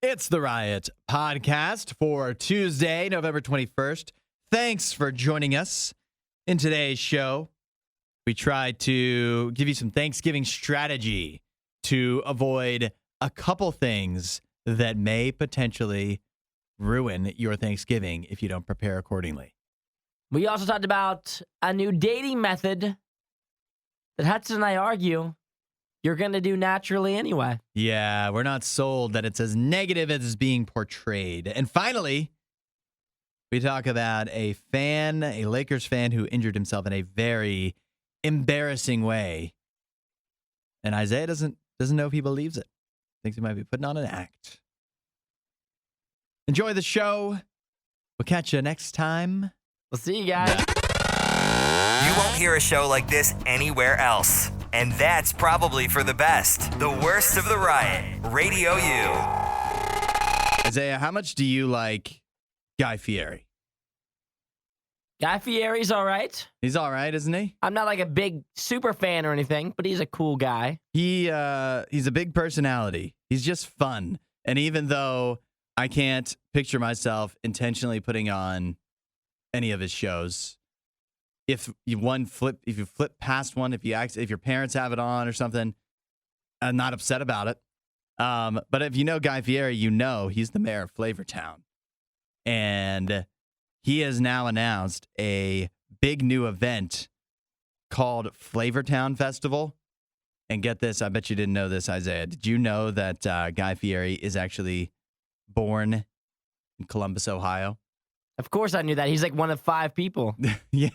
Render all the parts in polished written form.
It's the Riot podcast for Tuesday, November 21st. Thanks for joining us. In today's show, we try to give you some Thanksgiving strategy to avoid a couple things that may potentially ruin your Thanksgiving if you don't prepare accordingly. We also talked about a new dating method that Hudson and I argue you're going to do naturally anyway. Yeah, we're not sold that it's as negative as it's being portrayed. And finally, we talk about a Lakers fan who injured himself in a very embarrassing way. And Isaiah doesn't know if he believes it. Thinks he might be putting on an act. Enjoy the show. We'll catch you next time. We'll see you guys. You won't hear a show like this anywhere else. And that's probably for the best. The Worst of the Riot, RadioU. Isaiah, how much do you like Guy Fieri? Guy Fieri's all right. He's all right, isn't he? I'm not like a big super fan or anything, but he's a cool guy. He's a big personality. He's just fun. And even though I can't picture myself intentionally putting on any of his shows, if you flip past one, if your parents have it on or something, I'm not upset about it. But if you know Guy Fieri, you know he's the mayor of Flavortown. And he has now announced a big new event called Flavortown Festival. And get this, I bet you didn't know this, Isaiah. Did you know that Guy Fieri is actually born in Columbus, Ohio? Of course I knew that. He's like one of 5 people. Yeah.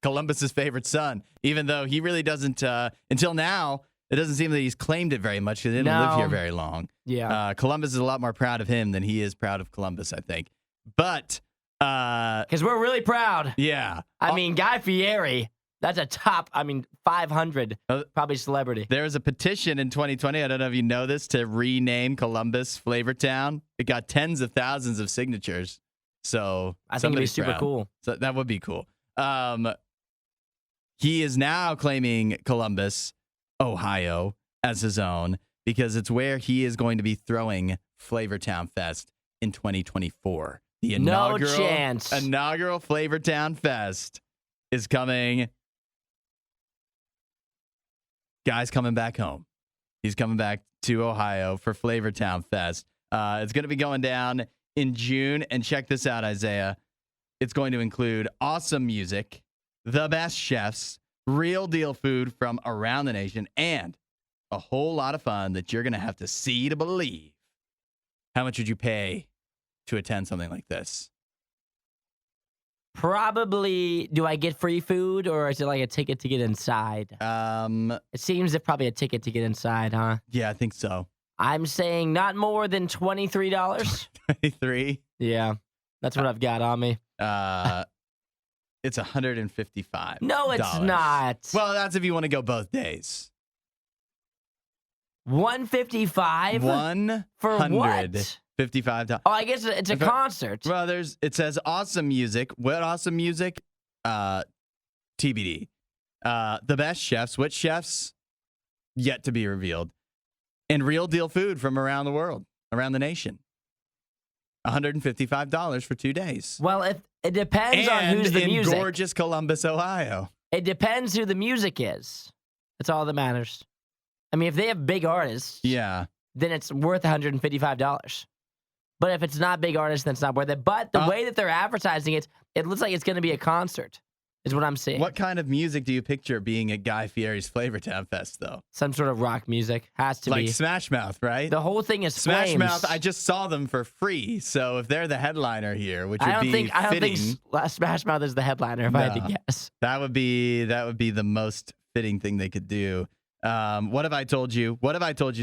Columbus's favorite son, even though he really doesn't, until now, it doesn't seem that he's claimed it very much because he didn't live here very long. Yeah. Columbus is a lot more proud of him than he is proud of Columbus, I think. But because we're really proud. Yeah. I mean, Guy Fieri, that's a top, 500 probably celebrity. There was a petition in 2020, I don't know if you know this, to rename Columbus Flavortown. It got tens of thousands of signatures. So I think it'd be super cool. So that would be cool. He is now claiming Columbus, Ohio, as his own because it's where he is going to be throwing Flavortown Fest in 2024. The inaugural Flavortown Fest is coming. Guy's coming back home. He's coming back to Ohio for Flavortown Fest. It's going to be going down in June. And check this out, Isaiah. It's going to include awesome music, the best chefs, real deal food from around the nation, and a whole lot of fun that you're going to have to see to believe. How much would you pay to attend something like this? Probably, do I get free food or is it like a ticket to get inside? It seems it's probably a ticket to get inside, huh? Yeah, I think so. I'm saying not more than $23. 23? Yeah, that's what I've got on me. It's $155. No, it's not. Well, that's if you want to go both days. $155 for what? $55. Oh, I guess it's a concert. Well, it says awesome music. What awesome music? TBD. The best chefs. Which chefs? Yet to be revealed. And real deal food from around the world, around the nation. $155 for 2 days. Well, it depends on who's the music. In gorgeous Columbus, Ohio. It depends who the music is. That's all that matters. I mean, if they have big artists, yeah, then it's worth $155. But if it's not big artists, then it's not worth it. But the way that they're advertising it, it looks like it's going to be a concert, is what I'm seeing. What kind of music do you picture being at Guy Fieri's Flavortown Fest, though? Some sort of rock music. Has to be. Like Smash Mouth, right? The whole thing is Smash flames. Mouth, I just saw them for free. So if they're the headliner here, which would be fitting. I don't think Smash Mouth is the headliner, if I had to guess. That would be the most fitting thing they could do. What have I told you?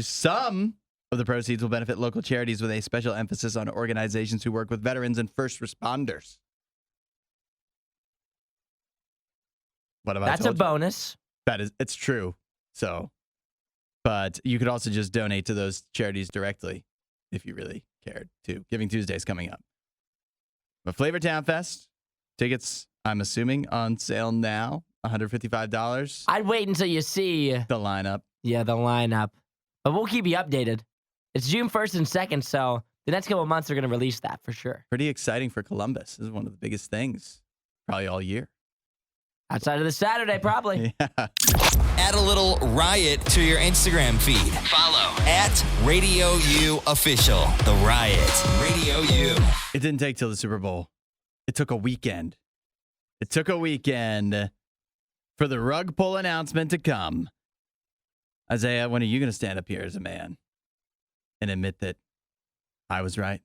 Some of the proceeds will benefit local charities with a special emphasis on organizations who work with veterans and first responders. What have I told you? That's a bonus. It's true. So, but you could also just donate to those charities directly if you really cared too. Giving Tuesday's coming up. But Flavortown Fest tickets, I'm assuming, on sale now. $155. I'd wait until you see the lineup. Yeah, the lineup. But we'll keep you updated. It's June 1st and 2nd, so the next couple of months they're going to release that for sure. Pretty exciting for Columbus. This is one of the biggest things probably all year. Outside of the Saturday, probably. Yeah. Add a little riot to your Instagram feed. Follow at RadioU Official. The Riot. Radio U. It didn't take till the Super Bowl. It took a weekend. It took a weekend for the rug pull announcement to come. Isaiah, when are you going to stand up here as a man and admit that I was right?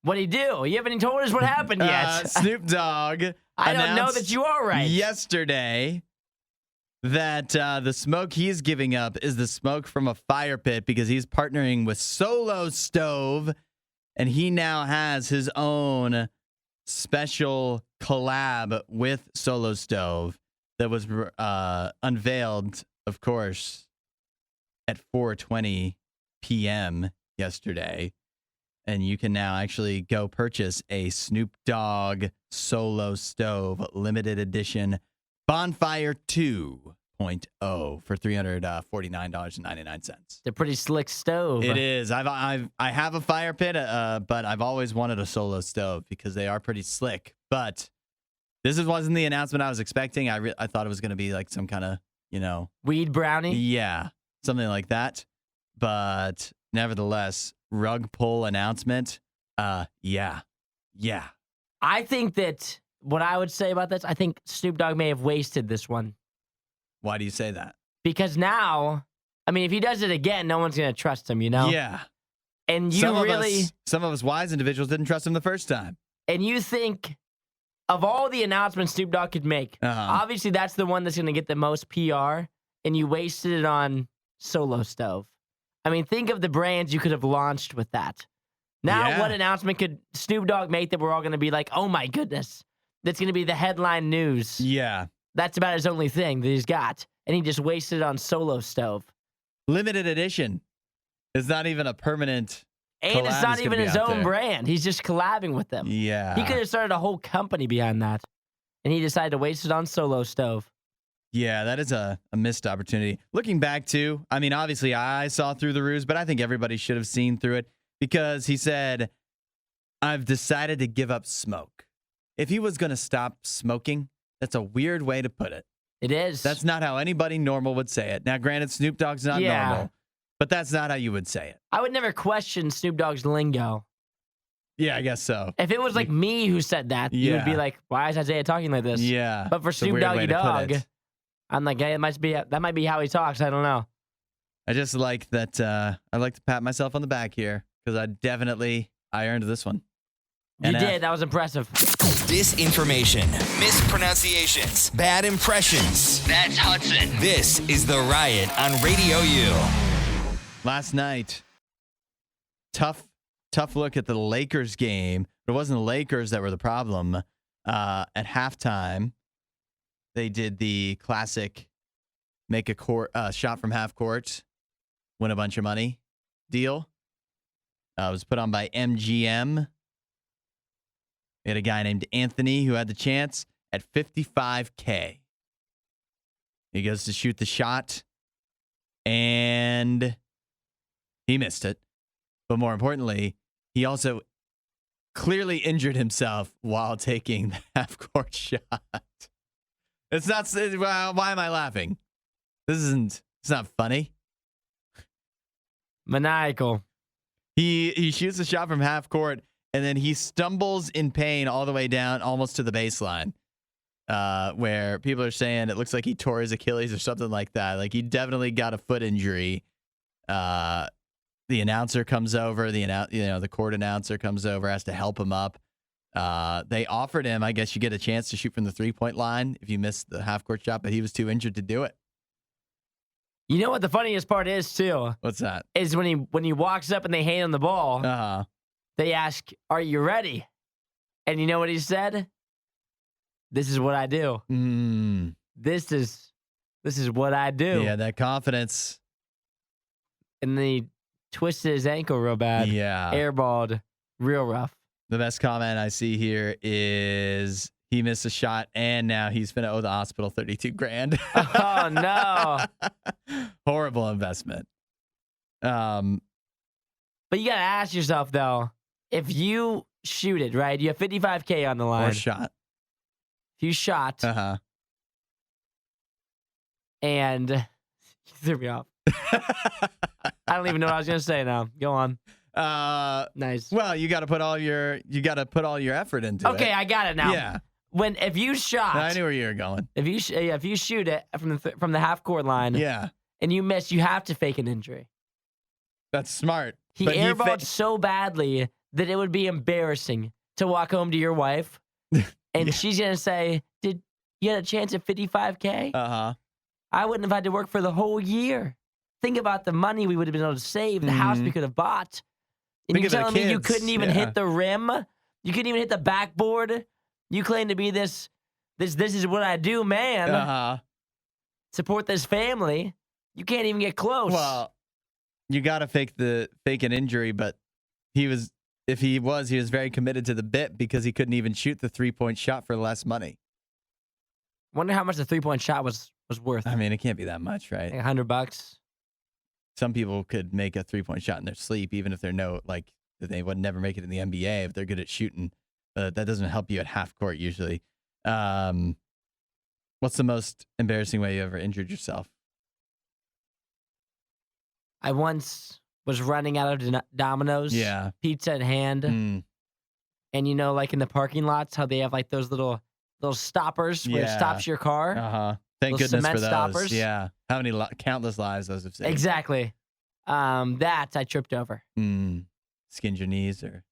What'd he do? You haven't even told us what happened yet. Snoop Dogg I don't know that you are right. yesterday that the smoke he's giving up is the smoke from a fire pit because he's partnering with Solo Stove, and he now has his own special collab with Solo Stove that was unveiled, of course, at 4:20 p.m. yesterday. And you can now actually go purchase a Snoop Dogg Solo Stove limited edition Bonfire 2.0 for $349.99. They're pretty slick stove. It is. I have a fire pit, but I've always wanted a Solo Stove because they are pretty slick. But this wasn't the announcement I was expecting. I thought it was going to be like some kind of, Weed brownie? yeah, something like that. But nevertheless, rug pull announcement. Yeah. I think that what I would say about this, I think Snoop Dogg may have wasted this one. Why do you say that? Because now, I mean, if he does it again, no one's going to trust him, Yeah. And you some of us wise individuals didn't trust him the first time. And you think of all the announcements Snoop Dogg could make, obviously that's the one that's going to get the most PR, and you wasted it on Solo Stove. I mean, think of the brands you could have launched with that. Now, what announcement could Snoop Dogg make that we're all going to be like, oh my goodness, that's going to be the headline news? Yeah. That's about his only thing that he's got. And he just wasted it on Solo Stove. Limited edition. It's not even a permanent. And it's not even his own brand. He's just collabing with them. Yeah. He could have started a whole company behind that. And he decided to waste it on Solo Stove. Yeah, that is a missed opportunity. Looking back, too, I mean, obviously, I saw through the ruse, but I think everybody should have seen through it because he said, I've decided to give up smoke. If he was going to stop smoking, that's a weird way to put it. It is. That's not how anybody normal would say it. Now, granted, Snoop Dogg's not normal, but that's not how you would say it. I would never question Snoop Dogg's lingo. Yeah, I guess so. If it was like me who said that, you would be like, why is Isaiah talking like this? Yeah. But for Snoop Doggy Dogg, I'm like, hey, that might be how he talks. I don't know. I just like that. I like to pat myself on the back here because I earned this one. You did. That was impressive. Disinformation, mispronunciations, bad impressions. That's Hudson. This is The Riot on Radio U. Last night, tough look at the Lakers game. But it wasn't the Lakers that were the problem. At halftime, they did the classic make a shot from half court, win a bunch of money deal. It was put on by MGM. We had a guy named Anthony who had the chance at $55K. He goes to shoot the shot, and he missed it. But more importantly, he also clearly injured himself while taking the half-court shot. It's not. Why am I laughing? It's not funny. Maniacal. He shoots the shot from half court, and then he stumbles in pain all the way down almost to the baseline, where people are saying it looks like he tore his Achilles or something like that. Like he definitely got a foot injury. The announcer comes over. The court announcer comes over, has to help him up. They offered him, I guess you get a chance to shoot from the 3-point line if you miss the half court shot, but he was too injured to do it. You know what the funniest part is too? What's that? Is when he walks up and they hand him the ball. They ask, "Are you ready?" And you know what he said? "This is what I do. This is what I do." Yeah, that confidence. And then he twisted his ankle real bad. Yeah, airballed real rough. The best comment I see here is he missed a shot, and now he's going to owe the hospital $32,000. Oh, no. Horrible investment. But you got to ask yourself, though, if you shoot it, right? You have $55K on the line. Or shot. If you shot. Uh-huh. And you threw me off. I don't even know what I was going to say now. Go on. Nice. Well, you got to put all your effort into it. Okay, I got it now. Yeah. If you shot. I knew where you were going. If you shoot it from the half court line. Yeah. And you miss, you have to fake an injury. That's smart. He airballed so badly that it would be embarrassing to walk home to your wife and she's going to say, "Did you had a chance at $55K? Uh-huh. I wouldn't have had to work for the whole year. Think about the money we would have been able to save, the house we could have bought. And you're telling me you couldn't even hit the rim? You couldn't even hit the backboard? You claim to be this is what I do, man. Uh-huh. Support this family. You can't even get close." Well, you got to fake an injury, but he was very committed to the bit because he couldn't even shoot the 3-point shot for less money. Wonder how much the 3-point shot was worth. I mean, it can't be that much, right? Like $100. Some people could make a 3-point shot in their sleep, even if that they would never make it in the NBA if they're good at shooting. That doesn't help you at half court usually. What's the most embarrassing way you ever injured yourself? I once was running out of Domino's, pizza in hand, and like in the parking lots, how they have like those little stoppers where it stops your car. Uh-huh. Thank those goodness for those. Stoppers. Yeah. How many countless lives those have saved. Exactly. That I tripped over. Skinned your knees or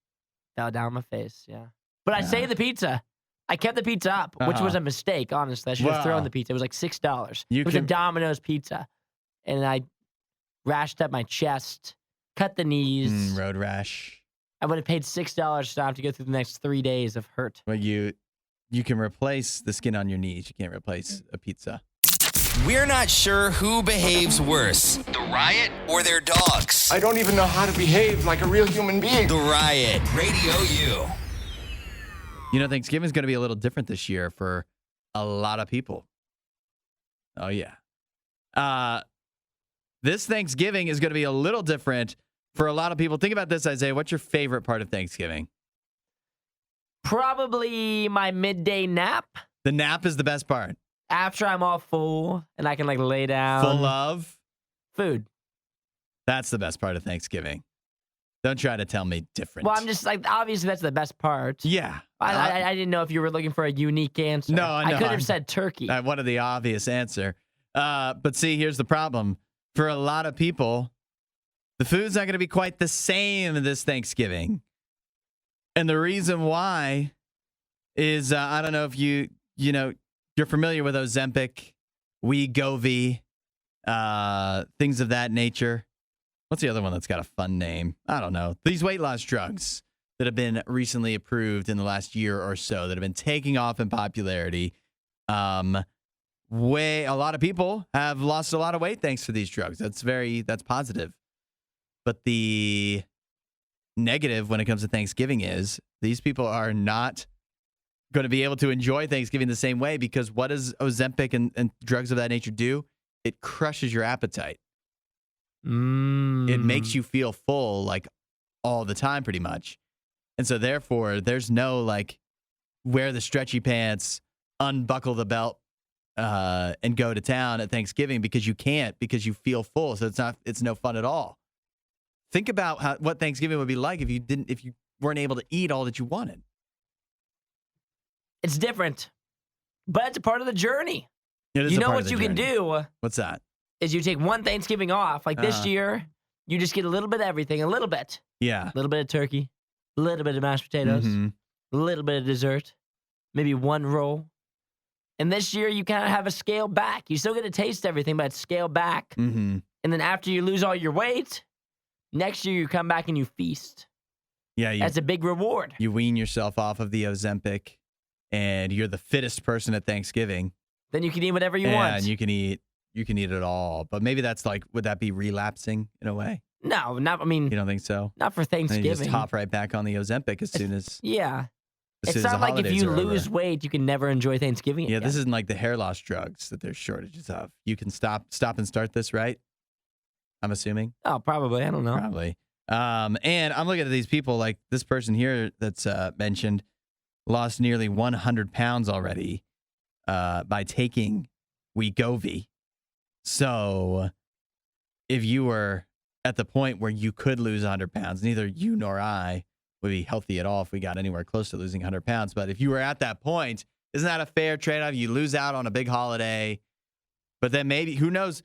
fell down my face. Yeah. But I saved the pizza. I kept the pizza up, which was a mistake. Honestly, I should have thrown the pizza. It was like $6. It was a Domino's pizza, and I rashed up my chest, cut the knees. Road rash. I would have paid $6 to have to go through the next 3 days of hurt. Well, you can replace the skin on your knees. You can't replace a pizza. We're not sure who behaves worse, the Riot or their dogs. I don't even know how to behave like a real human being. The Riot, RadioU. You know, Thanksgiving's going to be a little different this year for a lot of people. Oh, yeah. This Thanksgiving is going to be a little different for a lot of people. Think about this, Isaiah. What's your favorite part of Thanksgiving? Probably my midday nap. The nap is the best part. After I'm all full and I can like lay down. Full of? Food. That's the best part of Thanksgiving. Don't try to tell me different. Well, I'm just like, obviously that's the best part. Yeah. I didn't know if you were looking for a unique answer. No, I could have said turkey. I wanted the obvious answer. But see, here's the problem. For a lot of people, the food's not going to be quite the same this Thanksgiving. And the reason why is, I don't know if you're familiar with Ozempic, Wegovy, things of that nature. What's the other one that's got a fun name? I don't know. These weight loss drugs that have been recently approved in the last year or so that have been taking off in popularity. A lot of people have lost a lot of weight thanks to these drugs. That's positive. But the negative when it comes to Thanksgiving is these people are not going to be able to enjoy Thanksgiving the same way because what does Ozempic and drugs of that nature do? It crushes your appetite. It makes you feel full like all the time pretty much. And so therefore there's no like wear the stretchy pants, unbuckle the belt, and go to town at Thanksgiving because you can't because you feel full. So it's no fun at all. Think about what Thanksgiving would be like if you weren't able to eat all that you wanted. It's different, but it's a part of the journey. You know what you can do? What's that? Is you take one Thanksgiving off. Like this year, you just get a little bit of everything, a little bit. Yeah. A little bit of turkey, a little bit of mashed potatoes, a little bit of dessert, maybe one roll. And this year, you kind of have a scale back. You still get to taste everything, but it's scale back. Mm-hmm. And then after you lose all your weight, next year you come back and you feast. Yeah. That's a big reward. You wean yourself off of the Ozempic, and you're the fittest person at Thanksgiving. Then you can eat whatever you want. And you can eat it all. But maybe that's like, would that be relapsing in a way? No, you don't think so? Not for Thanksgiving. And you just hop right back on the Ozempic as soon as. Yeah. It's not like if you lose weight, you can never enjoy Thanksgiving again. This isn't like the hair loss drugs that there's shortages of. You can stop and start this, right? I'm assuming. Oh, probably. I don't know. Probably. And I'm looking at these people like this person here that's mentioned lost nearly 100 pounds already by taking Wegovy. So if you were at the point where you could lose 100 pounds, neither you nor I would be healthy at all if we got anywhere close to losing 100 pounds. But if you were at that point, isn't that a fair trade-off? You lose out on a big holiday, but then maybe, who knows,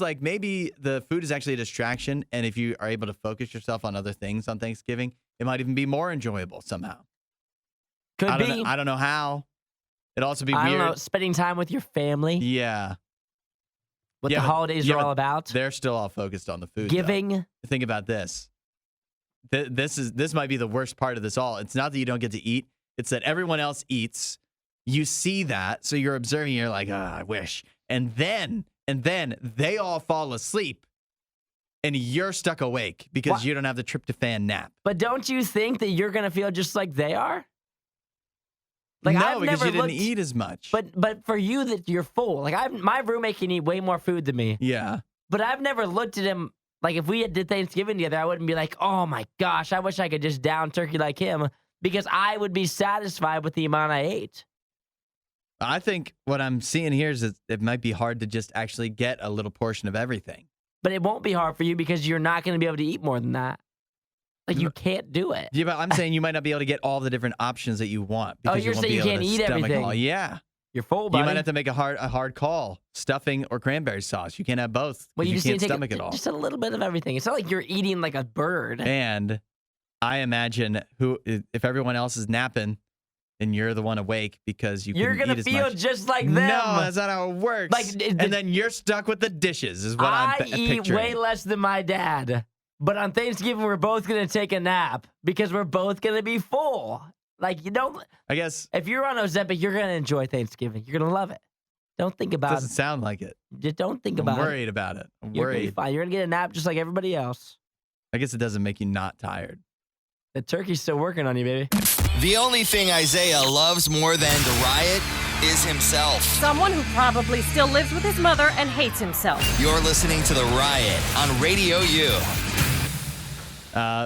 like maybe the food is actually a distraction. And if you are able to focus yourself on other things on Thanksgiving, it might even be more enjoyable somehow. Could be. I don't know how. It'd also be weird. I don't know, spending time with your family. Yeah. What the holidays are all about. They're still all focused on the food. Giving. Though. Think about this. This might be the worst part of this all. It's not that you don't get to eat. It's that everyone else eats. You see that, so you're observing. You're like, I wish. And then they all fall asleep, and you're stuck awake because you don't have the tryptophan nap. But don't you think that you're gonna feel just like they are? Like, no, because you didn't eat as much. But for you, that you're full. Like my roommate can eat way more food than me. Yeah. But I've never looked at him. Like if we did Thanksgiving together, I wouldn't be like, oh my gosh, I wish I could just down turkey like him, because I would be satisfied with the amount I ate. I think what I'm seeing here is that it might be hard to just actually get a little portion of everything. But it won't be hard for you because you're not going to be able to eat more than that. Like, you can't do it. Yeah, but I'm saying you might not be able to get all the different options that you want. Oh, you're saying you can't eat everything. Yeah. You're full, buddy. You might have to make a hard call. Stuffing or cranberry sauce. You can't have both. Well, you just can't need to stomach it all. Just a little bit of everything. It's not like you're eating like a bird. And I imagine if everyone else is napping and you're the one awake because you couldn't eat as much. You're going to feel just like them. No, that's not how it works. And then you're stuck with the dishes is what I'm picturing. I eat way less than my dad. But on Thanksgiving, we're both going to take a nap because we're both going to be full. Like, you don't. I guess. If you're on Ozempic, you're going to enjoy Thanksgiving. You're going to love it. Don't think about it. Doesn't sound like it. Just don't think about it. I'm worried about it. You're going to be fine. You're going to get a nap just like everybody else. I guess it doesn't make you not tired. The turkey's still working on you, baby. The only thing Isaiah loves more than the riot is himself. Someone who probably still lives with his mother and hates himself. You're listening to The Riot on RadioU.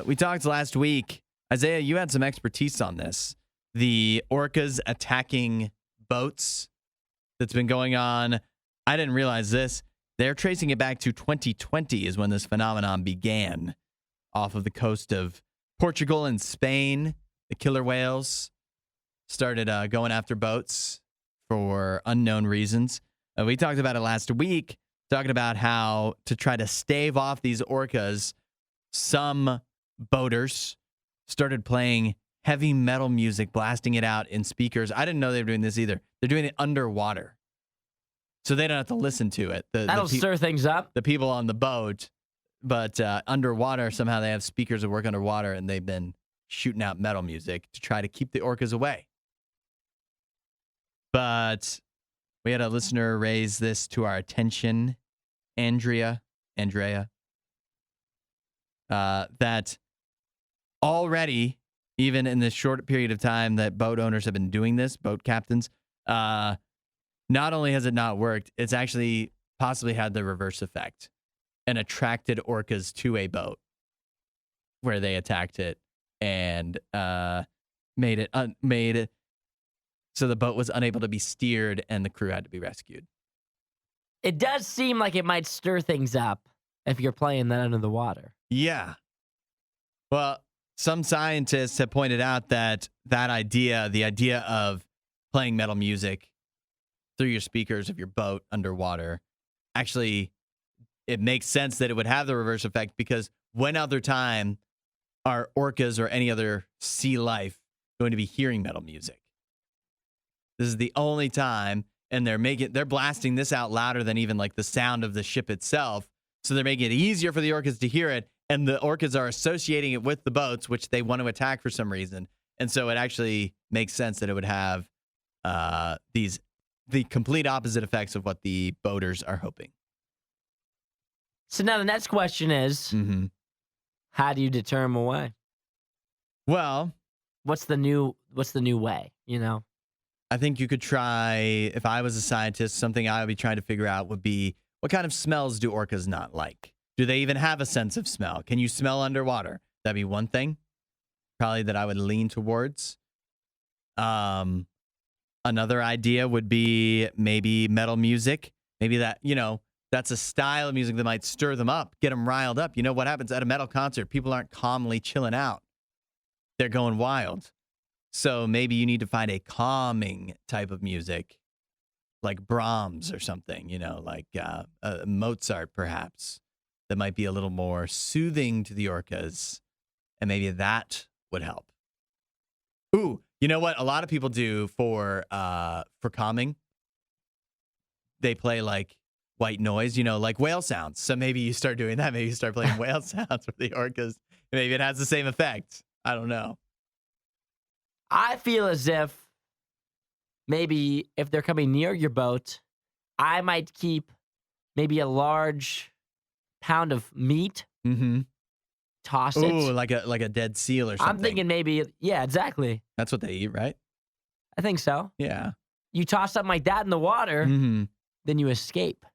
We talked last week. Isaiah, you had some expertise on this. The orcas attacking boats that's been going on. I didn't realize this. They're tracing it back to 2020 is when this phenomenon began off of the coast of Portugal and Spain. The killer whales started going after boats for unknown reasons. We talked about it last week, talking about how to try to stave off these orcas, some boaters started playing heavy metal music, blasting it out in speakers. I didn't know they were doing this either. They're doing it underwater, so they don't have to listen to it. That'll stir things up. The people on the boat, but underwater, somehow they have speakers that work underwater, and they've been shooting out metal music to try to keep the orcas away. But we had a listener raise this to our attention, Andrea, that already, even in this short period of time that boat owners have been doing this, boat captains, not only has it not worked, it's actually possibly had the reverse effect and attracted orcas to a boat where they attacked it and made it so the boat was unable to be steered and the crew had to be rescued. It does seem like it might stir things up if you're playing that under the water. Yeah. Well, some scientists have pointed out that idea, the idea of playing metal music through your speakers of your boat underwater, actually, it makes sense that it would have the reverse effect, because when other time are orcas or any other sea life going to be hearing metal music? This is the only time, and they're blasting this out louder than even like the sound of the ship itself. So they're making it easier for the orcas to hear it, and the orcas are associating it with the boats, which they want to attack for some reason. And so it actually makes sense that it would have the complete opposite effects of what the boaters are hoping. So now the next question is, how do you deter them away? Well, what's the new way, you know? I think you could try, if I was a scientist, something I would be trying to figure out would be, what kind of smells do orcas not like? Do they even have a sense of smell? Can you smell underwater? That'd be one thing probably that I would lean towards. Another idea would be maybe metal music. Maybe that, that's a style of music that might stir them up, get them riled up. You know what happens at a metal concert? People aren't calmly chilling out. They're going wild. So maybe you need to find a calming type of music, like Brahms or something, like Mozart perhaps, that might be a little more soothing to the orcas. And maybe that would help. Ooh, you know what? A lot of people do for calming. They play like white noise, like whale sounds. So maybe you start doing that. Maybe you start playing whale sounds for the orcas. Maybe it has the same effect. I don't know. I feel as if maybe if they're coming near your boat, I might keep maybe a large pound of meat. Mm-hmm. Toss it. Ooh, like a dead seal or something. I'm thinking maybe, yeah, exactly. That's what they eat, right? I think so. Yeah. You toss something like that in the water, then you escape.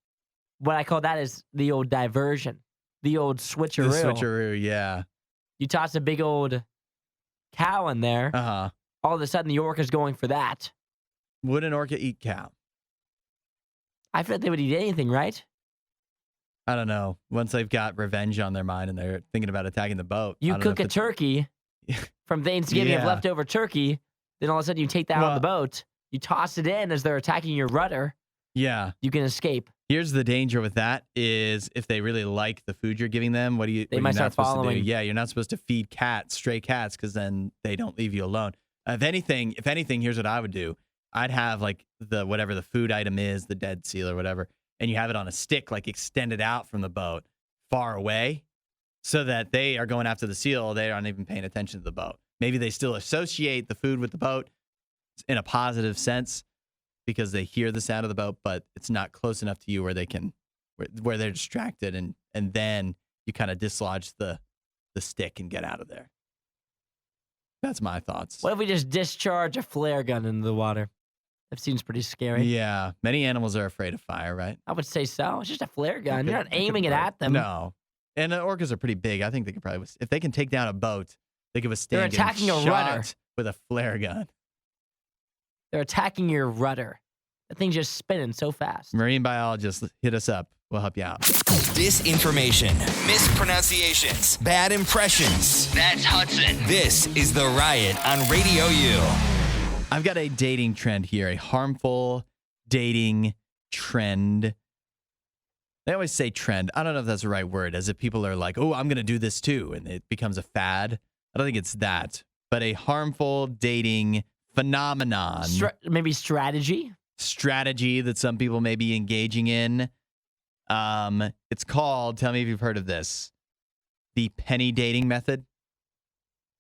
What I call that is the old diversion, the old switcheroo. The switcheroo, yeah. You toss a big old cow in there. Uh-huh. All of a sudden, the orca's going for that. Would an orca eat cow? I feel like they would eat anything, right? I don't know. Once they've got revenge on their mind and they're thinking about attacking the boat. You cook a turkey from Thanksgiving of leftover turkey, then all of a sudden you take that on the boat, you toss it in as they're attacking your rudder. Yeah. You can escape. Here's the danger with that is if they really like the food you're giving them, They might start following. Yeah, you're not supposed to feed stray cats, because then they don't leave you alone. If anything, here's what I would do. I'd have like whatever the food item is, the dead seal or whatever, and you have it on a stick, like extended out from the boat, far away, so that they are going after the seal. They aren't even paying attention to the boat. Maybe they still associate the food with the boat in a positive sense because they hear the sound of the boat, but it's not close enough to you where where they're distracted, and then you kind of dislodge the stick and get out of there. That's my thoughts. What if we just discharge a flare gun into the water? That seems pretty scary. Yeah. Many animals are afraid of fire, right? I would say so. It's just a flare gun. You're not aiming it at them. No. And the orcas are pretty big. I think they could probably, if they can take down a boat, they could withstand They're attacking getting a rudder shot with a flare gun. They're attacking your rudder. That thing's just spinning so fast. Marine biologists, hit us up. We'll help you out. Disinformation, mispronunciations, bad impressions. That's Hudson. This is The Riot on Radio U. I've got a dating trend here, a harmful dating trend. They always say trend. I don't know if that's the right word, as if people are like, oh, I'm going to do this too, and it becomes a fad. I don't think it's that, but a harmful dating phenomenon. Maybe strategy? Strategy that some people may be engaging in. It's called, tell me if you've heard of this, the penny dating method.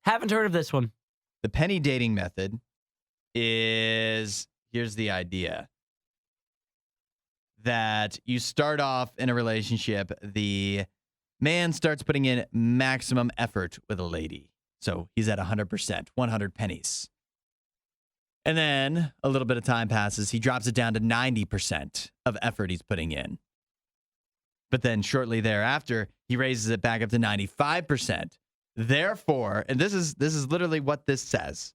Haven't heard of this one. The penny dating method is, here's the idea, that you start off in a relationship, the man starts putting in maximum effort with a lady. So he's at 100%, 100 pennies. And then a little bit of time passes. He drops it down to 90% of effort he's putting in. But then shortly thereafter, he raises it back up to 95%. Therefore, and this is literally what this says.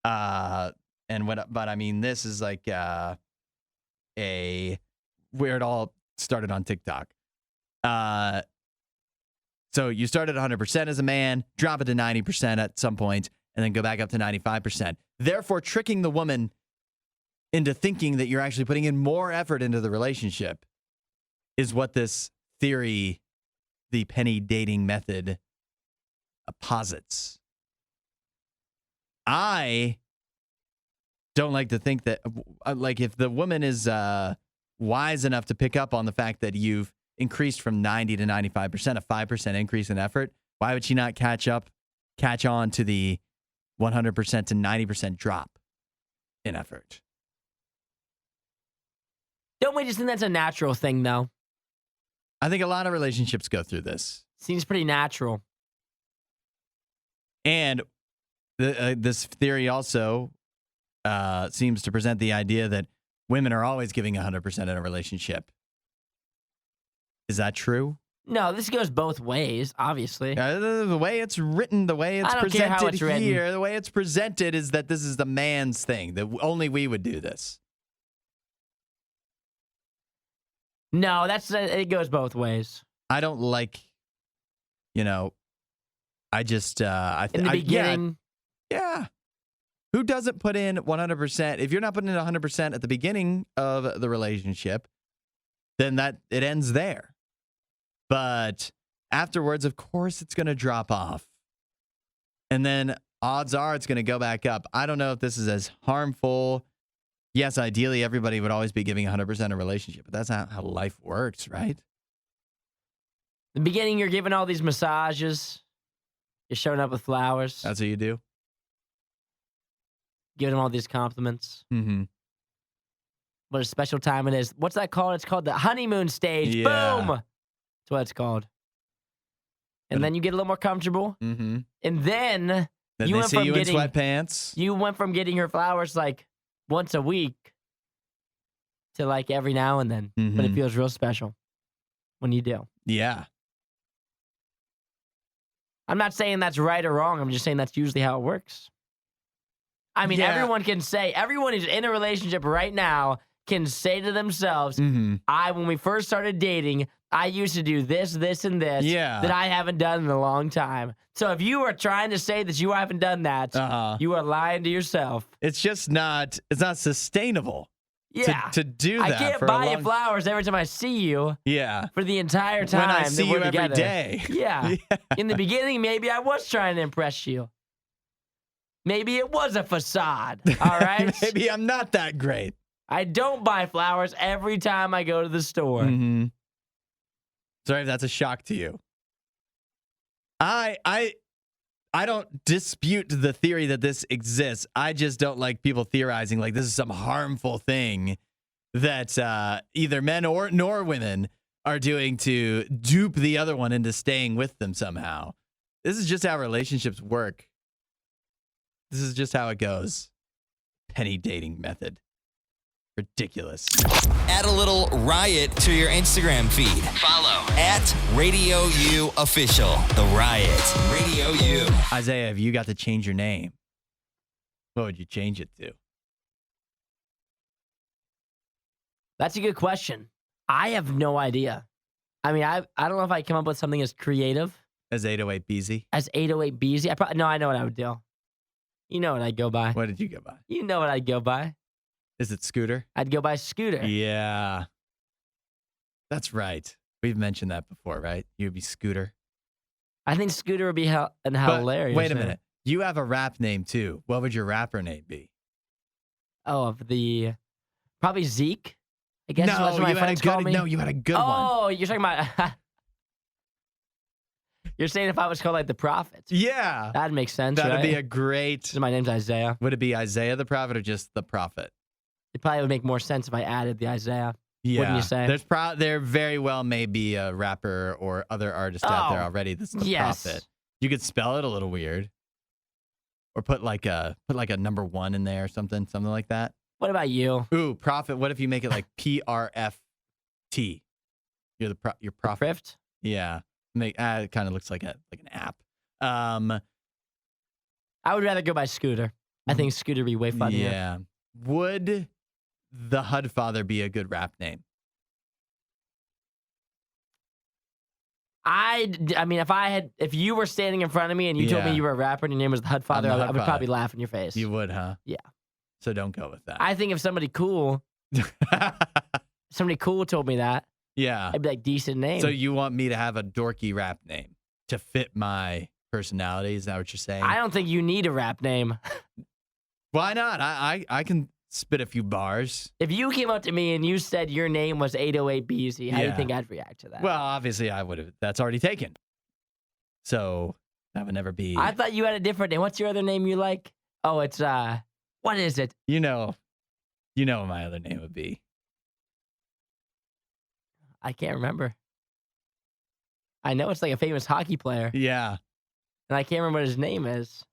But I mean, this is like where it all started on TikTok. So you start at 100% as a man, drop it to 90% at some point, and then go back up to 95%. Therefore, tricking the woman into thinking that you're actually putting in more effort into the relationship is what this theory, the penny dating method, posits. I don't like to think that, like, if the woman is wise enough to pick up on the fact that you've increased from 90 to 95%, a 5% increase in effort, why would she not catch on to the 100% to 90% drop in effort? Don't we just think that's a natural thing, though? I think a lot of relationships go through this. Seems pretty natural. And this theory also seems to present the idea that women are always giving 100% in a relationship. Is that true? No, this goes both ways, obviously. The way it's written, the way it's I don't care how presented it's written. here, the way it's presented is that this is the man's thing, that only we would do this. No, it goes both ways. I don't like, I just, In the beginning. Yeah. Who doesn't put in 100%? If you're not putting in 100% at the beginning of the relationship, then it ends there. But afterwards, of course, it's going to drop off. And then odds are it's going to go back up. I don't know if this is as harmful. Yes, ideally, everybody would always be giving 100% a relationship, but that's not how life works, right? The beginning, you're giving all these massages. You're showing up with flowers. That's what you do? Giving them all these compliments. Mm-hmm. What a special time it is. What's that called? It's called the honeymoon stage. Yeah. Boom! That's what it's called. And then you get a little more comfortable. Mm-hmm. And then Then you they went see from you getting in sweatpants. you went from getting her flowers like once a week to like every now and then. But it Mhm. feels real special when you do. Yeah. I'm not saying that's right or wrong. I'm just saying that's usually how it works. I mean, Yeah. everyone who's in a relationship right now can say to themselves, Mm-hmm. when we first started dating, I used to do this, this, and this Yeah. that I haven't done in a long time. So if you are trying to say that you haven't done that, you are lying to yourself. It's just not sustainable Yeah. to do that. I can't for buy a you long... flowers every time I see you Yeah. for the entire time. When I that see we're you every together. day. Yeah. In the beginning, maybe I was trying to impress you. Maybe it was a facade. All right. Maybe I'm not that great. I don't buy flowers every time I go to the store. Mm-hmm. Sorry if that's a shock to you. I don't dispute the theory that this exists. I just don't like people theorizing like this is some harmful thing that either men nor women are doing to dupe the other one into staying with them somehow. This is just how relationships work. This is just how it goes. Penny dating method. Ridiculous. Add a little riot to your Instagram feed. Follow @RadioU Official. The Riot. Radio U. Isaiah, if you got to change your name, what would you change it to? That's a good question. I have no idea. I mean, I don't know if I come up with something as creative As 808 Beezy? as 808 Beezy. I know what I would do. You know what I'd go by. What did you go by? You know what I'd go by. Is it Scooter? I'd go by Scooter. Yeah. That's right. We've mentioned that before, right? You'd be Scooter. I think Scooter would be But hilarious. wait a name. minute. You have a rap name too. What would your rapper name be? Oh, probably Zeke. I guess that's what my friends call me. No, you had a good one. Oh, you're talking about. You're saying if I was called like the Prophet. Yeah. That'd make sense. That'd right? be a great. So my name's Isaiah. Would it be Isaiah the Prophet or just the Prophet? It probably would make more sense if I added the Isaiah. Yeah. Wouldn't you say? There very well may be a rapper or other artist out there already that's the Prophet. You could spell it a little weird. Or put like a number 1 in there or something like that. What about you? Ooh, Prophet. What if you make it like PRFT? You're Prophet. Prift? Yeah. It kind of looks like an app. I would rather go by Scooter. I think Scooter would be way funnier. Yeah. Would the Hudfather be a good rap name? I mean, if you were standing in front of me and you told me Yeah. you were a rapper and your name was the Hudfather, I would probably laugh in your face. You would, huh? Yeah. So don't go with that. I think if somebody cool told me that, Yeah. I'd be like, decent name. So you want me to have a dorky rap name to fit my personality? Is that what you're saying? I don't think you need a rap name. Why not? I can spit a few bars. If you came up to me and you said your name was 808 BZ, how do you Yeah. think I'd react to that? Well, obviously I would have. That's already taken. So that would never be. I thought you had a different name. What's your other name you like? Oh, it's what is it? You know what my other name would be. I can't remember. I know it's like a famous hockey player, Yeah. and I can't remember what his name is.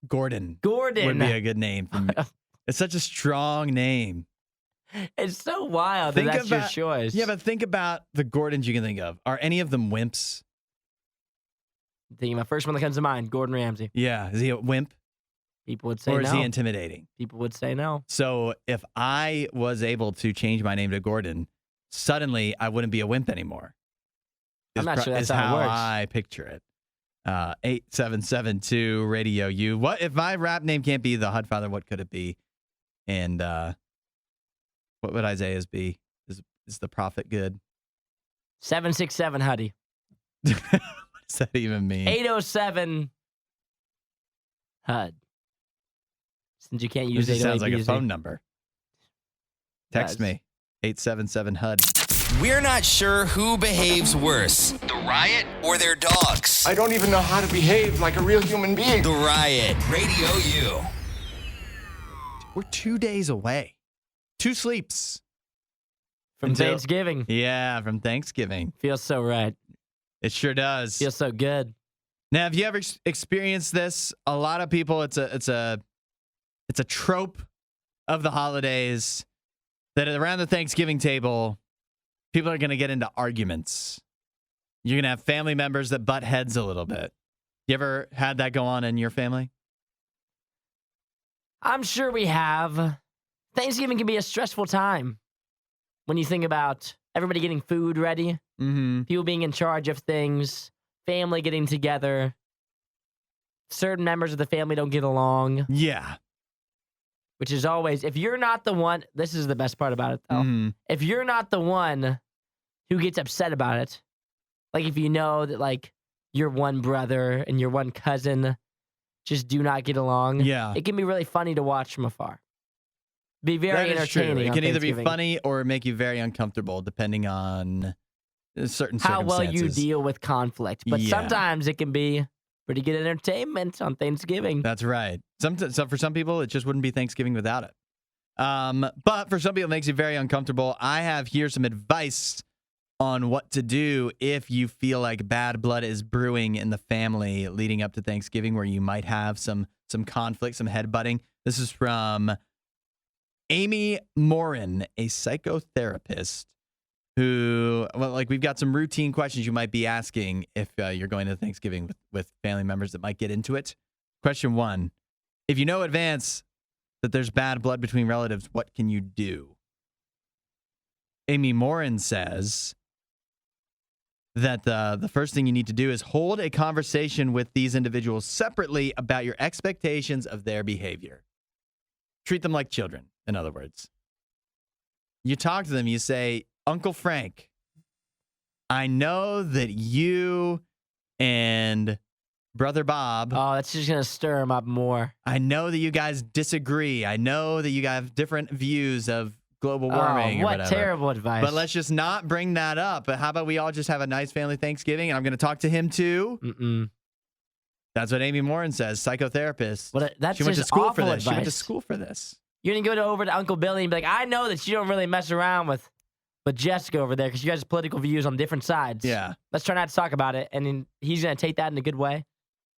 Gordon. Gordon. Would be a good name for me. It's such a strong name. It's so wild that that's your choice. Yeah, but think about the Gordons you can think of. Are any of them wimps? Thinking my first one that comes to mind, Gordon Ramsay. Yeah. Is he a wimp? People would say no. Or is he intimidating? People would say no. So if I was able to change my name to Gordon, suddenly I wouldn't be a wimp anymore. I'm not sure that's how it works. I picture it. 8772 Radio U. What if my rap name can't be the Hudfather? What could it be? And what would Isaiah's be? Is the prophet good? 767 Huddy. What does that even mean? 807 HUD. Since you can't use This 808 sounds like a music. phone number. Text me 877 HUD. We're not sure who behaves worse, the Riot or their dogs. I don't even know how to behave like a real human being. The Riot, Radio U. We're 2 days away. 2 sleeps. From Thanksgiving. Yeah, from Thanksgiving. Feels so right. It sure does. Feels so good. Now, have you ever experienced this? A lot of people, it's a trope of the holidays that around the Thanksgiving table, people are going to get into arguments. You're going to have family members that butt heads a little bit. You ever had that go on in your family? I'm sure we have. Thanksgiving can be a stressful time when you think about everybody getting food ready, people being in charge of things, family getting together. Certain members of the family don't get along. Yeah. Which is always, if you're not the one, this is the best part about it though. If you're not the one who gets upset about it, like if you know that like your one brother and your one cousin just do not get along, it can be really funny to watch from afar. Be very entertaining. It can either be funny or make you very uncomfortable depending on certain how circumstances. well you deal with conflict. But sometimes it can be pretty good entertainment on Thanksgiving. That's right. So for some people, it just wouldn't be Thanksgiving without it. But for some people, it makes you very uncomfortable. I have here some advice on what to do if you feel like bad blood is brewing in the family leading up to Thanksgiving, where you might have some conflict, some headbutting. This is from Amy Morin, a psychotherapist who, we've got some routine questions you might be asking if you're going to Thanksgiving with family members that might get into it. Question 1, if you know in advance that there's bad blood between relatives, what can you do? Amy Morin says that the first thing you need to do is hold a conversation with these individuals separately about your expectations of their behavior. Treat them like children, in other words. You talk to them, you say, Uncle Frank, I know that you and Brother Bob. Oh, that's just going to stir him up more. I know that you guys disagree. I know that you have different views of global warming or whatever. What terrible advice. But let's just not bring that up. But how about we all just have a nice family Thanksgiving, and I'm going to talk to him too? That's what Amy Morin says, psychotherapist. That's she went to just school awful for this. advice. She went to school for this. You're going to go over to Uncle Billy and be like, I know that you don't really mess around with Jessica over there because you guys have political views on different sides. Yeah. Let's try not to talk about it. And then he's going to take that in a good way.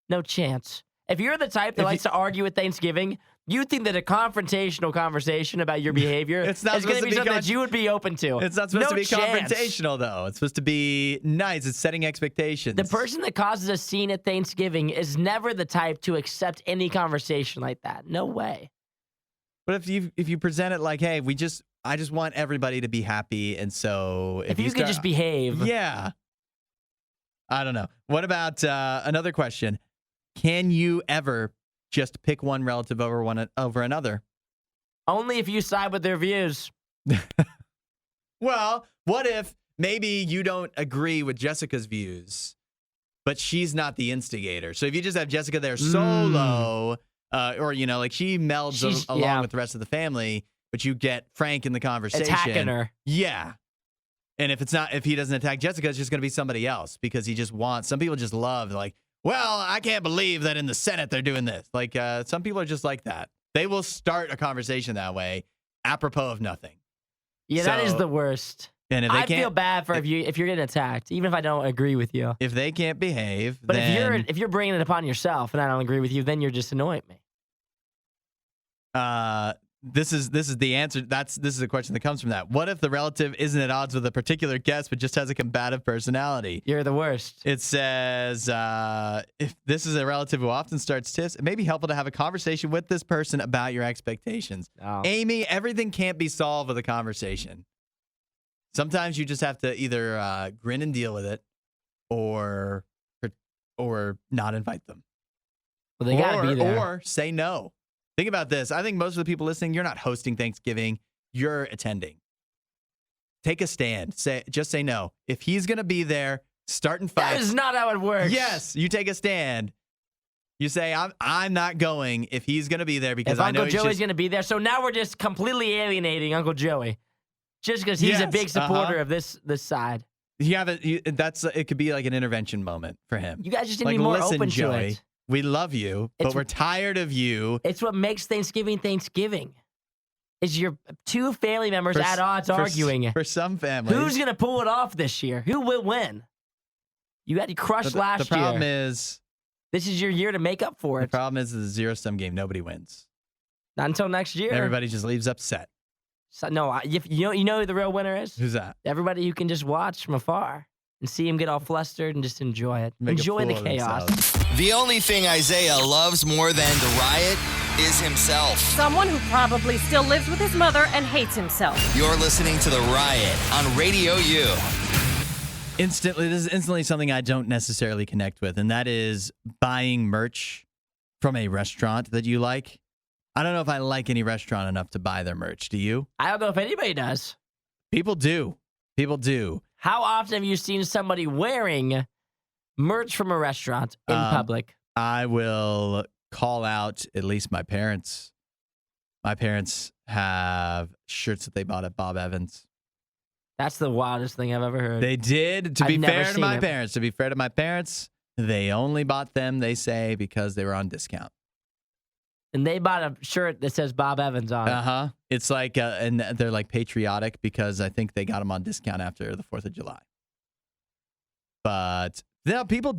No chance. If you're the type that likes to argue at Thanksgiving, you think that a confrontational conversation about your behavior is going to be something that you would be open to. It's not supposed to be confrontational, though. It's supposed to be nice. It's setting expectations. The person that causes a scene at Thanksgiving is never the type to accept any conversation like that. No way. But if you present it like, hey, I just want everybody to be happy, and so if you could just behave. Yeah. I don't know. What about another question? Can you ever just pick one relative over another? Only if you side with their views. Well, what if maybe you don't agree with Jessica's views, but she's not the instigator? So if you just have Jessica there solo, or she melds along with the rest of the family, but you get Frank in the conversation. Attacking her. Yeah. And if he doesn't attack Jessica, it's just going to be somebody else because he just wants, some people just love well, I can't believe that in the Senate they're doing this. Some people are just like that. They will start a conversation that way, apropos of nothing. Yeah, that is the worst. And if I feel bad for if you're getting attacked, even if I don't agree with you. If they can't behave, but then, if you're bringing it upon yourself and I don't agree with you, then you're just annoying me. this is the answer. This is a question that comes from that. What if the relative isn't at odds with a particular guest, but just has a combative personality? You're the worst. It says, if this is a relative who often starts tiffs, it may be helpful to have a conversation with this person about your expectations. Oh. Amy, everything can't be solved with a conversation. Sometimes you just have to either grin and deal with it, or not invite them. Well, they gotta be there. Or say no. Think about this. I think most of the people listening, you're not hosting Thanksgiving. You're attending. Take a stand. Just say no. If he's going to be there, start and fight. That is not how it works. Yes, you take a stand. You say, I'm not going if he's going to be there because I know Uncle Joey's going to be there. So now we're just completely alienating Uncle Joey just because he's a big supporter of this side. It could be like an intervention moment for him. You guys just need to be more open Joey, to it. We love you, but we're tired of you. It's what makes Thanksgiving. Is your two family members at odds arguing. For some families. Who's going to pull it off this year? Who will win? You had to crush last year. The problem is... This is your year to make up for it. The problem is the zero-sum game. Nobody wins. Not until next year. Everybody just leaves upset. So, no, you know who the real winner is? Who's that? Everybody who can just watch from afar and see him get all flustered and just enjoy it. Enjoy the chaos. The only thing Isaiah loves more than the riot is himself. Someone who probably still lives with his mother and hates himself. You're listening to The Riot on RadioU. This is instantly something I don't necessarily connect with, and that is buying merch from a restaurant that you like. I don't know if I like any restaurant enough to buy their merch. Do you? I don't know if anybody does. People do. How often have you seen somebody wearing merch from a restaurant in public? I will call out at least my parents. My parents have shirts that they bought at Bob Evans. That's the wildest thing I've ever heard. They did. To be fair to my parents, they only bought them, they say, because they were on discount. And they bought a shirt that says Bob Evans on it. Uh-huh. It's like, and they're like patriotic because I think they got them on discount after the 4th of July. But yeah, people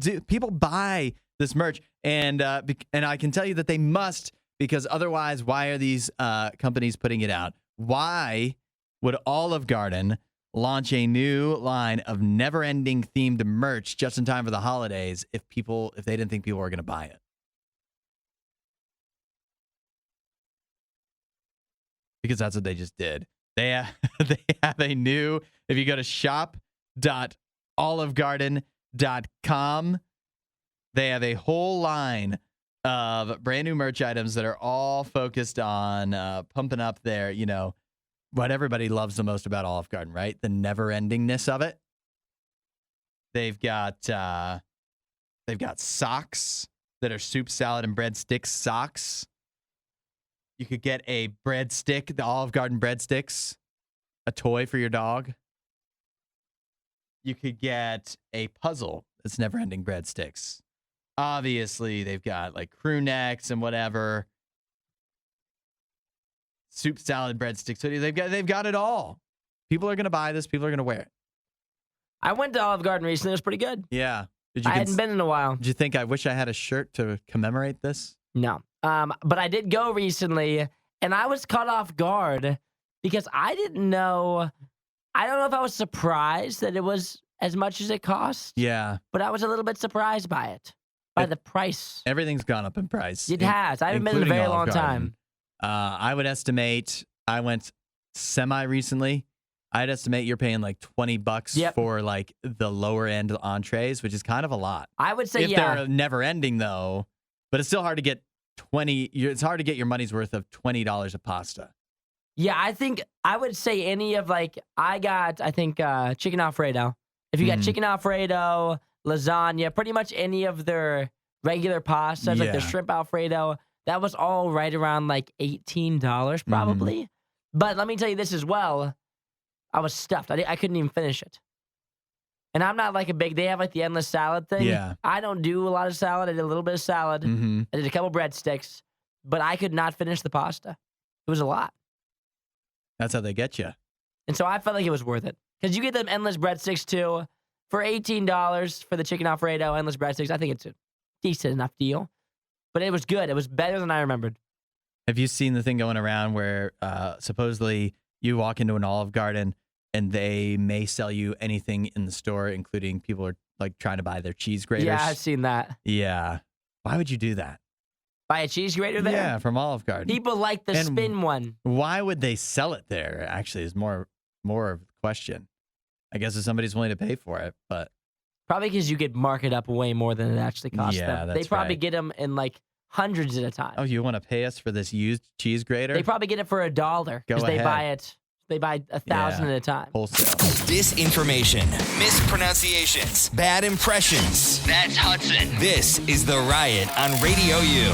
buy this merch, and I can tell you that they must, because otherwise, why are these companies putting it out? Why would Olive Garden launch a new line of never-ending themed merch just in time for the holidays if they didn't think people were going to buy it? Because that's what they just did. They have a new, if you go to shop.olivegarden.com, they have a whole line of brand new merch items that are all focused on pumping up their, what everybody loves the most about Olive Garden, right? The never-endingness of it. They've got socks that are soup, salad, and breadsticks socks. You could get a breadstick, the Olive Garden breadsticks, a toy for your dog. You could get a puzzle that's never-ending breadsticks. Obviously, they've got like crew necks and whatever. Soup, salad, breadsticks. So they've got it all. People are going to buy this. People are going to wear it. I went to Olive Garden recently. It was pretty good. Yeah. I hadn't been in a while. Did you think I wish I had a shirt to commemorate this? No. But I did go recently, and I was caught off guard because I didn't know. I don't know if I was surprised that it was as much as it cost. Yeah. But I was a little bit surprised by it, by the price. Everything's gone up in price. It has. I haven't been in a very long time. I would estimate, I went recently. I'd estimate you're paying like $20 for like the lower end entrees, which is kind of a lot. I would say, if they're never ending though, but it's still hard to get it's hard to get your money's worth of $20 of pasta. Yeah, I think I would say any of chicken Alfredo. If you got chicken Alfredo, lasagna, pretty much any of their regular pastas, like their shrimp Alfredo, that was all right around like $18 probably. But let me tell you this as well. I was stuffed. I couldn't even finish it. And I'm not like they have like the endless salad thing. Yeah. I don't do a lot of salad. I did a little bit of salad. I did a couple breadsticks, but I could not finish the pasta. It was a lot. That's how they get you. And so I felt like it was worth it. Because you get them endless breadsticks too. For $18 for the chicken Alfredo, endless breadsticks, I think it's a decent enough deal. But it was good. It was better than I remembered. Have you seen the thing going around where supposedly you walk into an Olive Garden and they may sell you anything in the store, including people are like trying to buy their cheese graters? Yeah, I've seen that. Yeah. Why would you do that? Buy a cheese grater there? Yeah, from Olive Garden. People like the And spin one. Why would they sell it there? Actually, is more of the question. I guess if somebody's willing to pay for it, but Probably because you could mark it up way more than it actually costs Yeah, them. They that's probably right. get them in like hundreds at a time. oh, you want to pay us for this used cheese grater? They probably get it for $1 Go because they ahead. buy it. They buy 1,000 Yeah. at a time. Wholesale. Disinformation, mispronunciations, bad impressions. That's Hudson. This is The Riot on Radio U.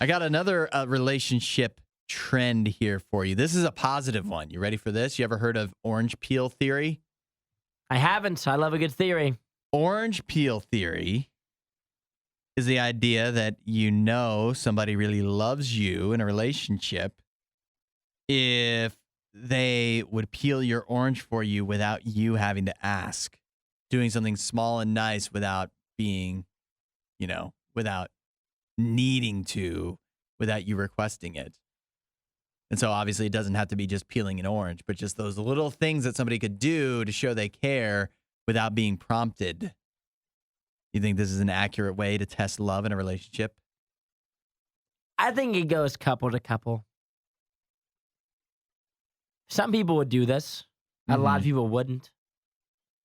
I got another relationship trend here for you. This is a positive one. You ready for this? You ever heard of orange peel theory? I haven't. I love a good theory. Orange peel theory is the idea that somebody really loves you in a relationship if they would peel your orange for you without you having to ask, doing something small and nice without being, without needing to, without you requesting it. And so obviously it doesn't have to be just peeling an orange, but just those little things that somebody could do to show they care without being prompted. You think this is an accurate way to test love in a relationship? I think it goes couple to couple. Some people would do this. A lot of people wouldn't.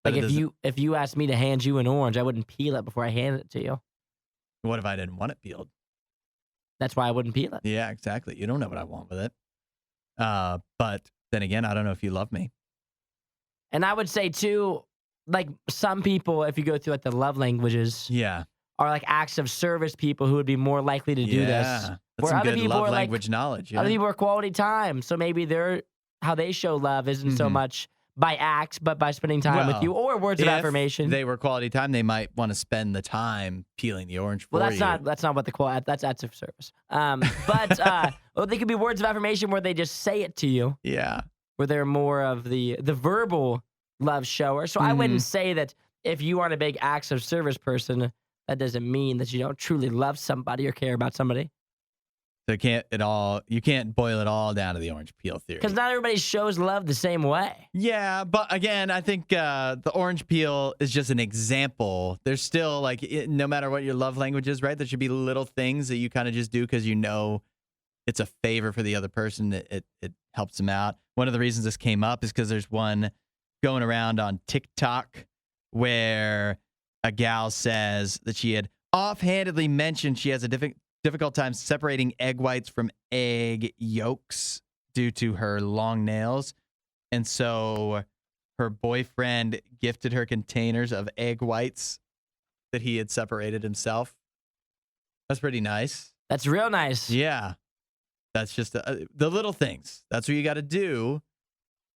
But Like it if you asked me to hand you an orange, I wouldn't peel it before I handed it to you. What if I didn't want it peeled? That's why I wouldn't peel it. Yeah, exactly. You don't know what I want with it. But then again, I don't know if you love me. And I would say too, like some people, if you go through like the love languages, Yeah. are like acts of service people who would be more likely to do this. That's Where some other good people love are like- language knowledge. Yeah. Other people are quality time. So maybe how they show love isn't so Mhm. much by acts, but by spending time with Well, you or words of If affirmation. they were quality time, they might want to spend the time peeling the orange for Well, you. that's not what the quote. That's acts of service. But well, they could be words of affirmation where they just say it to you, Yeah. where they're more of the verbal love shower. So I wouldn't say that if you aren't a big acts of service person, that doesn't mean that you don't truly love somebody or care about somebody. So you can't boil it all down to the orange peel theory. Because not everybody shows love the same way. Yeah, but again, I think the orange peel is just an example. There's still no matter what your love language is, right? There should be little things that you kind of just do because it's a favor for the other person. It helps them out. One of the reasons this came up is because there's one going around on TikTok where a gal says that she had offhandedly mentioned she has a difficult time separating egg whites from egg yolks due to her long nails. And so her boyfriend gifted her containers of egg whites that he had separated himself. That's pretty nice. That's real nice. Yeah. That's just the little things. That's what you got to do.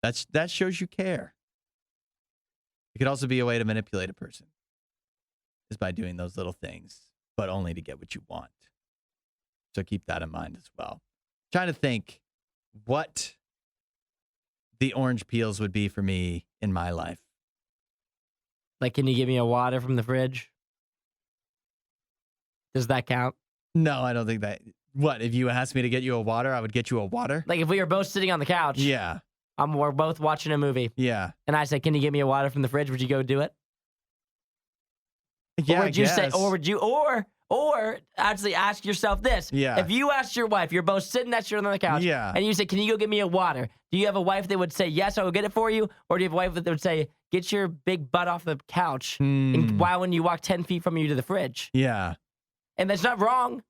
That shows you care. It could also be a way to manipulate a person is by doing those little things, but only to get what you want. So keep that in mind as well. Trying to think what the orange peels would be for me in my life. Like, can you give me a water from the fridge? Does that count? No, I don't think that. What, if you asked me to get you a water, I would get you a water? Like, if we were both sitting on the couch, Yeah. we're both watching a movie, Yeah. and I said, "Can you get me a water from the fridge?" Would you go do it? Yeah, Or would you say, guess. or would you, or actually ask yourself this? Yeah. If you asked your wife, you're both sitting next to her on the couch, Yeah. and you say, "Can you go get me a water?" Do you have a wife that would say, "Yes, I will get it for you," or do you have a wife that would say, "Get your big butt off the couch," and why wouldn't you walk 10 feet from you to the fridge? Yeah. And that's not wrong.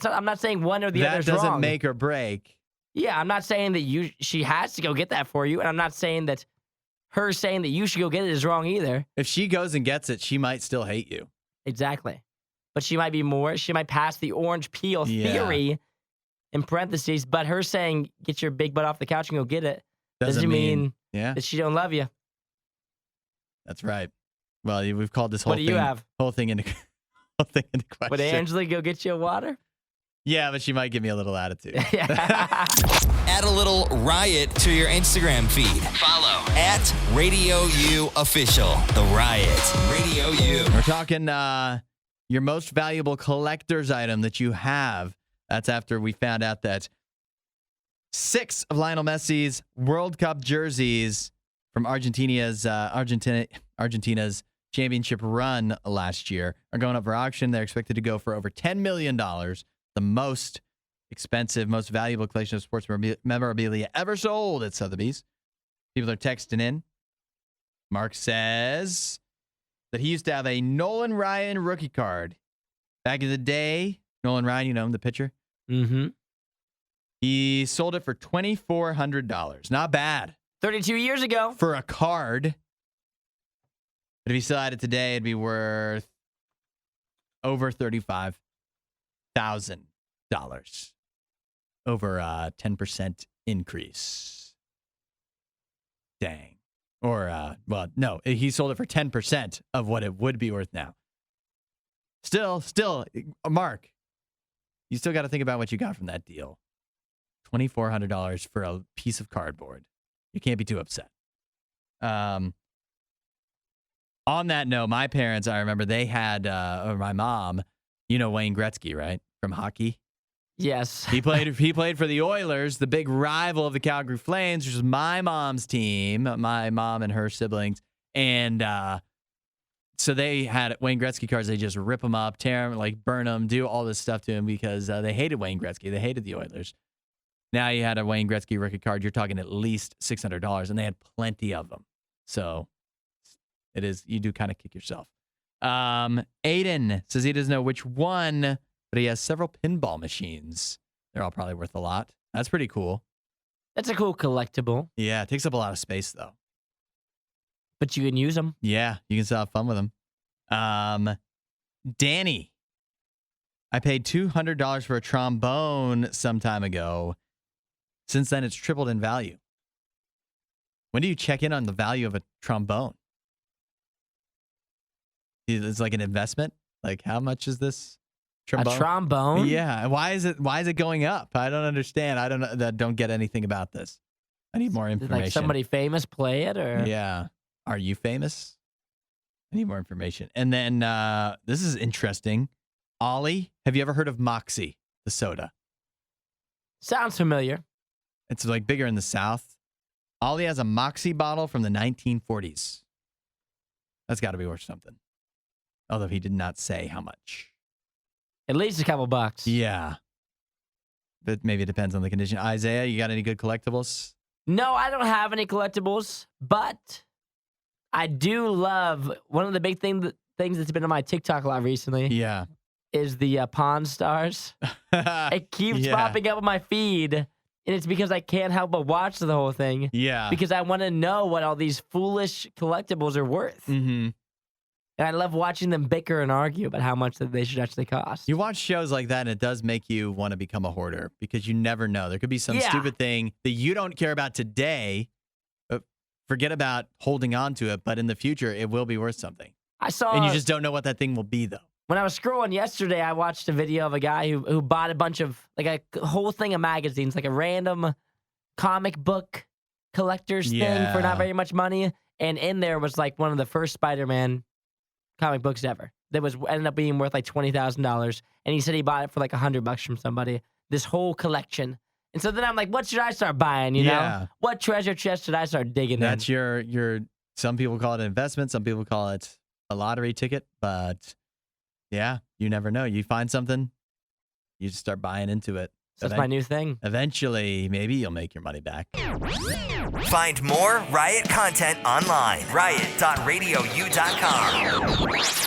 I'm not saying one or the other That is doesn't wrong. make or break. Yeah, I'm not saying that she has to go get that for you, and I'm not saying that her saying that you should go get it is wrong either. If she goes and gets it, she might still hate you. Exactly. But she might pass the orange peel theory in parentheses, but her saying, "Get your big butt off the couch and go get it," doesn't mean Yeah, that she don't love you. that's right. Well, we've called this whole What do thing, you have? whole thing into question. Would Angela go get you a water? Yeah, but she might give me a little attitude. Add a little riot to your Instagram feed. Follow at RadioU Official. The Riot. Radio U. We're talking your most valuable collector's item that you have. That's after we found out that 6 of Lionel Messi's World Cup jerseys from Argentina's championship run last year are going up for auction. They're expected to go for over $10 million, the most expensive, most valuable collection of sports memorabilia ever sold at Sotheby's. People are texting in. Mark says that he used to have a Nolan Ryan rookie card. Back in the day, Nolan Ryan, you know him, the pitcher? Mm-hmm. He sold it for $2,400. Not bad. 32 years ago. For a card. But if he still had it today, it'd be worth over $35,000. Over a 10% increase. Dang. Or, no, he sold it for 10% of what it would be worth now. Still, Mark, you still got to think about what you got from that deal. $2,400 for a piece of cardboard. You can't be too upset. On that note, my parents, I remember they had, or my mom, you know Wayne Gretzky, right? From hockey. Yes. He played for the Oilers, the big rival of the Calgary Flames, which is my mom's team, my mom and her siblings. And so they had Wayne Gretzky cards. They just rip them up, tear them, like burn them, do all this stuff to him because they hated Wayne Gretzky. They hated the Oilers. Now you had a Wayne Gretzky rookie card. You're talking at least $600, and they had plenty of them. So it is, you do kind of kick yourself. Aiden says he doesn't know which one, but he has several pinball machines. They're all probably worth a lot. That's pretty cool. That's a cool collectible. Yeah, it takes up a lot of space, though. But you can use them. Yeah, you can still have fun with them. Danny, I paid $200 for a trombone some time ago. Since then, it's tripled in value. When do you check in on the value of a trombone? It's like an investment. Like, how much is this trombone? A trombone? Yeah. Why is it going up? I don't understand. I don't get anything about this. I need more information. Like somebody famous play it, or yeah. Are you famous? I need more information. And then this is interesting. Ollie, have you ever heard of Moxie, the soda? Sounds familiar. It's like bigger in the South. Ollie has a Moxie bottle from the 1940s. That's got to be worth something. Although he did not say how much. At least a couple bucks. Yeah. But maybe it depends on the condition. Isaiah, you got any good collectibles? No, I don't have any collectibles, but I do love one of the big things that's been on my TikTok a lot recently. Yeah. Is the Pawn Stars. It keeps popping up on my feed, and it's because I can't help but watch the whole thing. Yeah. Because I want to know what all these foolish collectibles are worth. Mm-hmm. And I love watching them bicker and argue about how much that they should actually cost. You watch shows like that, and it does make you want to become a hoarder because you never know. There could be some stupid thing that you don't care about today. Forget about holding on to it, but in the future, it will be worth something. And you just don't know what that thing will be, though. When I was scrolling yesterday, I watched a video of a guy who bought a bunch of, like a whole thing of magazines, like a random comic book collector's thing for not very much money. And in there was like one of the first Spider-Man comic books ever. That ended up being worth like $20,000. And he said he bought it for like $100 from somebody. This whole collection. And so then I'm like, what should I start buying, you know? What treasure chest should I start digging That's your some people call it an investment, some people call it a lottery ticket, but yeah, you never know. You find something, you just start buying into it. So that's my new thing. Eventually, maybe you'll make your money back. Find more Riot content online. Riot.radiou.com.